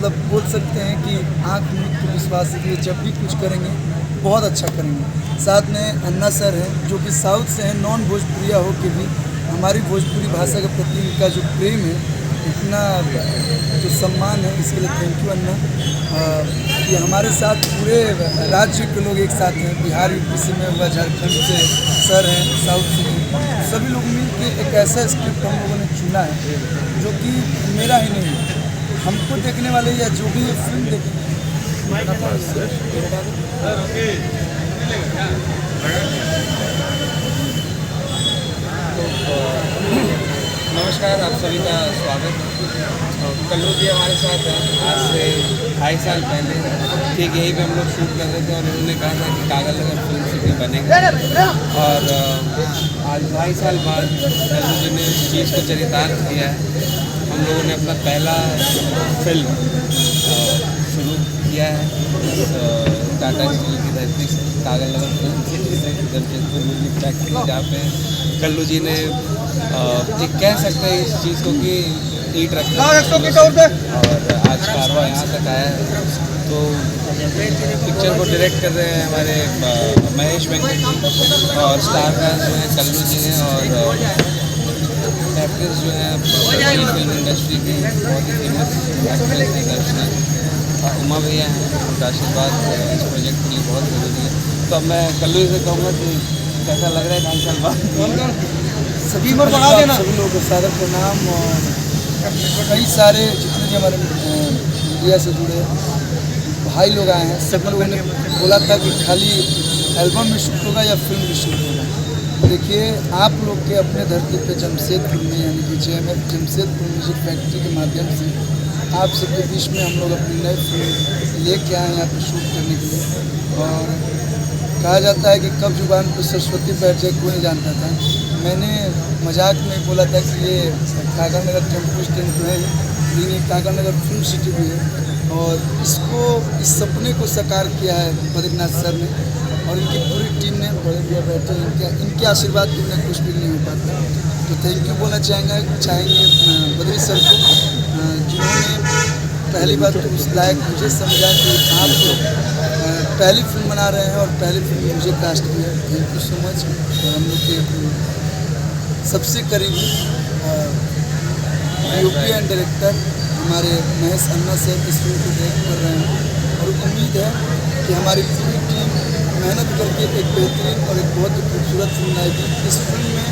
मतलब बोल सकते हैं कि आँख मूंद के विश्वास है कि जब भी कुछ करेंगे बहुत अच्छा करेंगे। साथ में अन्ना सर हैं जो कि साउथ से हैं, नॉन भोजपुरिया हो के भी हमारी भोजपुरी भाषा के प्रति इनका जो प्रेम है, इतना जो सम्मान है, इसके लिए थैंक यू अन्ना। कि हमारे साथ पूरे राज्य के लोग एक साथ हैं, बिहार यूपी से में हुआ, झारखंड से सर हैं, साउथ से हैं, सभी लोग मिल के एक ऐसा स्क्रिप्ट हम लोगों ने चुना है जो कि मेरा ही नहीं, हमको देखने वाले या जो भी ये फिल्म देखेंगे। नमस्कार, आप सभी का स्वागत है। कल्लू जी हमारे साथ हैं। आज से 2.5 साल पहले ठीक यहीं पे हम लोग शूट कर रहे थे और उन्होंने कहा था कि कागल नगर फिल्म सिटी बनेगा, और आज 2.5 साल बाद कल्लू जी ने इस चीज़ को चरितार्थ किया है। हम लोगों ने अपना पहला फिल्म शुरू किया है टाटा स्टील की धरती से, कागल नगर फिल्म सिटी से, जमशेदपुर म्यूजिक फैक्ट्री, जहाँ पे कल्लू जी ने एक कह सकते हैं इस चीज़ को कि ईट रखा और आज कारवा यहाँ तक आया है। तो पिक्चर को डायरेक्ट कर रहे हैं हमारे महेश वेंकट जी, और स्टार कास्ट जो है कल्लू जी हैं, और एक्ट्रेस जो है फिल्म इंडस्ट्री की बहुत ही फेमस एक्ट्रेस हैं दर्शना उमा भैया हैं। उनका आशीर्वाद इस प्रोजेक्ट के लिए बहुत ज़रूरी है। तो अब मैं कल्लू से कहूँगा कि कैसा लग रहा है 2.5 साल बाद? सभी लोगों को सादर प्रणाम। और कई सारे जितने भी हमारे मीडिया से जुड़े भाई लोग आए हैं, सभी लोगों ने बोला था कि खाली एल्बम में शूट होगा या फिल्म में शूट होगा। देखिए, आप लोग के अपने धरती पे जमशेदपुर में, यानी कि जमशेदपुर म्यूजिक फैक्ट्री के माध्यम से आप सबके बीच में हम लोग अपनी नई फिल्म लेके आए हैं यहाँ पर शूट करने के लिए। और कहा जाता है कि कब जुबान पर सरस्वती बैठ जाए कोई नहीं जानता था। मैंने मजाक में बोला था कि ये कागल नगर टेम्पो स्टैंड जो है, लेकिन ये कागल नगर फिल्म सिटी भी है। और इस सपने को साकार किया है बद्रीनाथ सर ने और इनकी पूरी टीम ने। बड़े भैया बैठे, इनके आशीर्वाद के बिना कुछ भी नहीं हो पाता। तो थैंक यू बोलना चाहेंगे बद्री सर को, जिन्होंने पहली बात तो उस लायक मुझे समझा कि आप पहली फिल्म बना रहे हैं और पहली फिल्म मुझे कास्ट की है। Thank you so much. और हम लोग के सबसे करीबी यूरोपियन डायरेक्टर हमारे महेश अन्ना सर इस फिल्म को डायरेक्ट कर रहे हैं, और उम्मीद है कि हमारी पूरी टीम मेहनत करके एक बेहतरीन और एक बहुत ही खूबसूरत फिल्म आएगी। इस फिल्म में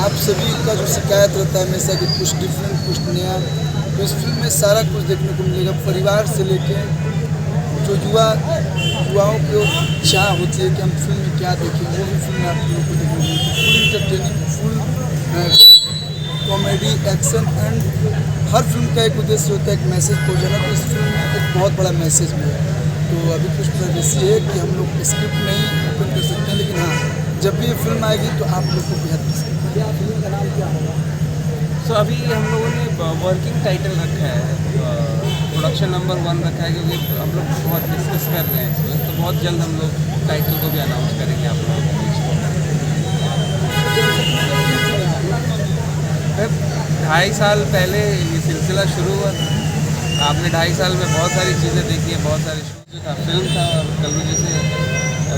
आप सभी का जो शिकायत रहता है हमेशा कि कुछ डिफरेंट, कुछ नया, तो इस फिल्म में सारा कुछ देखने को मिलेगा। परिवार से लेके जो युवाओं को चाह होती है कि हम फिल्म में क्या देखें, वो भी फिल्म आप लोगों को देखने को मिलेगी। Full entertaining, full comedy, action, and her film का एक उद्देश्य होता है एक मैसेज पहुँचाना। तो इस फिल्म में एक बहुत बड़ा मैसेज भी है। तो अभी कुछ प्राइवेसी है कि हम लोग स्क्रिप्ट नहीं ओपन कर सकते हैं, लेकिन हाँ, जब भी ये फिल्म आएगी तो आप लोग को बेहद पसंद है। फिल्म का नाम क्या होगा? सो अभी हम लोगों ने वर्किंग टाइटल रखा है, प्रोडक्शन नंबर 1 रखा है, क्योंकि हम लोग बहुत डिस्कस कर रहे हैं इसमें। तो बहुत जल्द हम लोग टाइटल को भी अनाउंस करेंगे आप लोगों के बीच में। 2.5 साल पहले ये सिलसिला शुरू हुआ था। आपने 2.5 साल में बहुत सारी चीज़ें देखी हैं, बहुत सारे शूट था, फिल्म था, और कल्लू जी से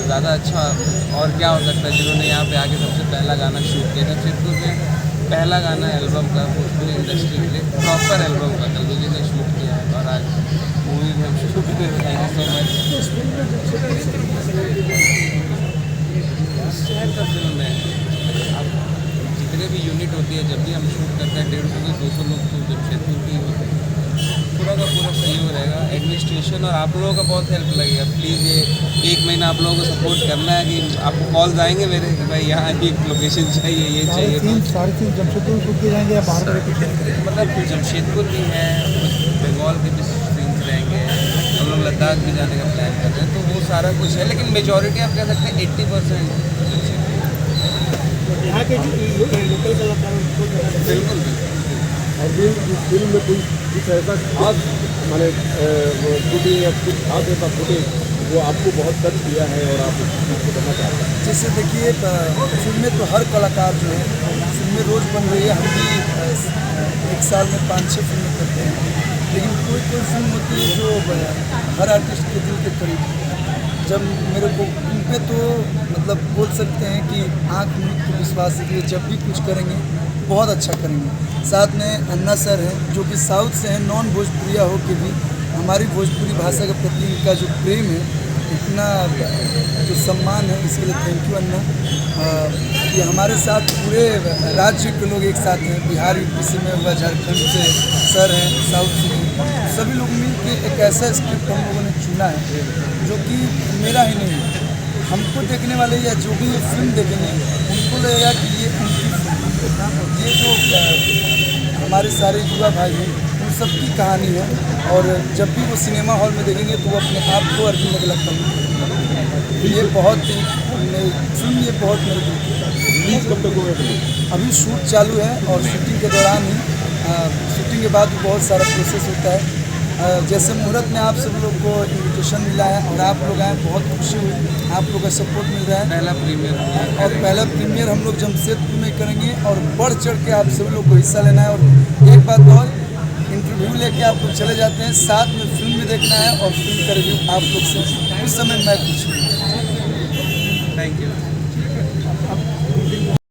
ज़्यादा अच्छा और क्या हो सकता है, जिन्होंने यहाँ पे आके सबसे पहला गाना शूट किया। जमशेदपुर में पहला गाना एल्बम का भोजपुरी इंडस्ट्री के लिए प्रॉपर एल्बम का कल्लू जी ने शूट किया है, और आज मूवी में हम शूट कर रहे हैं। Thank you so much. शहर का फिल्म है, अब जितने भी यूनिट होती है, जब भी हम शूट करते हैं 150 से 200 लोग तो जमशेदपुर की होते हैं। पूरा का पूरा सहयोग रहेगा, एडमिनिस्ट्रेशन और आप लोगों का बहुत हेल्प लगेगा। प्लीज़ ये 1 महीना आप लोगों को सपोर्ट करना है कि आपको कॉल्स आएंगे मेरे कि भाई यहाँ एक लोकेशन चाहिए, ये चाहिए। 3.5 जमशेदपुर शूट किए जाएंगे या बाहर मतलब जमशेदपुर भी है, बंगाल के भी सीन्स रहेंगे, हम लोग लद्दाख भी जाने का प्लान कर रहे हैं। तो वो सारा कुछ है, लेकिन मेजॉरिटी आप कह सकते हैं 80% यहाँ के लोकल कलाकार। बिल्कुल। और भी इस फिल्म में कुछ ऐसा खास माने शूटिंग या कुछ खास ऐसा फुटेज जो आपको बहुत टच किया है और आप उस चीज़ को करना चाहते हैं? जैसे देखिए, फिल्म में तो हर कलाकार जो है फिल्में रोज़ बन रही है। हम भी एक साल में 5-6 फिल्में करते हैं। लेकिन कोई कोई फिल्म होती है जो हर आर्टिस्ट के दिल के करीब है। जब मेरे को उन पे तो मतलब बोल सकते हैं कि आँख मूंद के विश्वास है कि ये जब भी कुछ करेंगे बहुत अच्छा करेंगे। साथ में अन्ना सर हैं जो कि साउथ से हैं, नॉन भोजपुरिया हो के भी हमारी भोजपुरी भाषा के प्रति इनका जो प्रेम है, इतना जो सम्मान है, इसके लिए थैंक यू अन्ना। कि हमारे साथ पूरे राज्य के लोग एक साथ हैं, बिहार यूपी से मैं हुआ, झारखंड से सर हैं, साउथ से भी, सभी लोग मिल के एक ऐसा स्क्रिप्ट हम लोगों ने चुना है जो कि मेरा ही नहीं है। हमको देखने वाले या जो भी ये फिल्म देखेंगे उनको लगेगा कि ये उनकी फिल्म, ये जो हमारे सारे युवा भाई हैं उन सब की कहानी है। और जब भी वो सिनेमा हॉल में देखेंगे तो वो अपने आप को अर्जुन लगेगा कम। ये बहुत फिल्म ये बहुत मेरे दिल की। रिलीज कब तक होगा? अभी शूट चालू है और शूटिंग के दौरान ही शूटिंग के बाद भी बहुत सारा प्रोसेस होता है। जैसे मुहूर्त में आप सब लोग को इन्विटेशन मिला है और आप लोग आए, बहुत खुशी हुई, आप लोग का सपोर्ट मिल रहा है। पहला प्रीमियर और पहला प्रीमियर हम लोग जमशेदपुर में करेंगे और बढ़ चढ़ के आप सभी लोग को हिस्सा लेना है। और एक बात और, इंटरव्यू लेके आप लोग चले जाते हैं, साथ में फिल्म भी देखना है और फिल्म का रिव्यू आप लोग से उस समय मैं पूछूँगा। Thank you.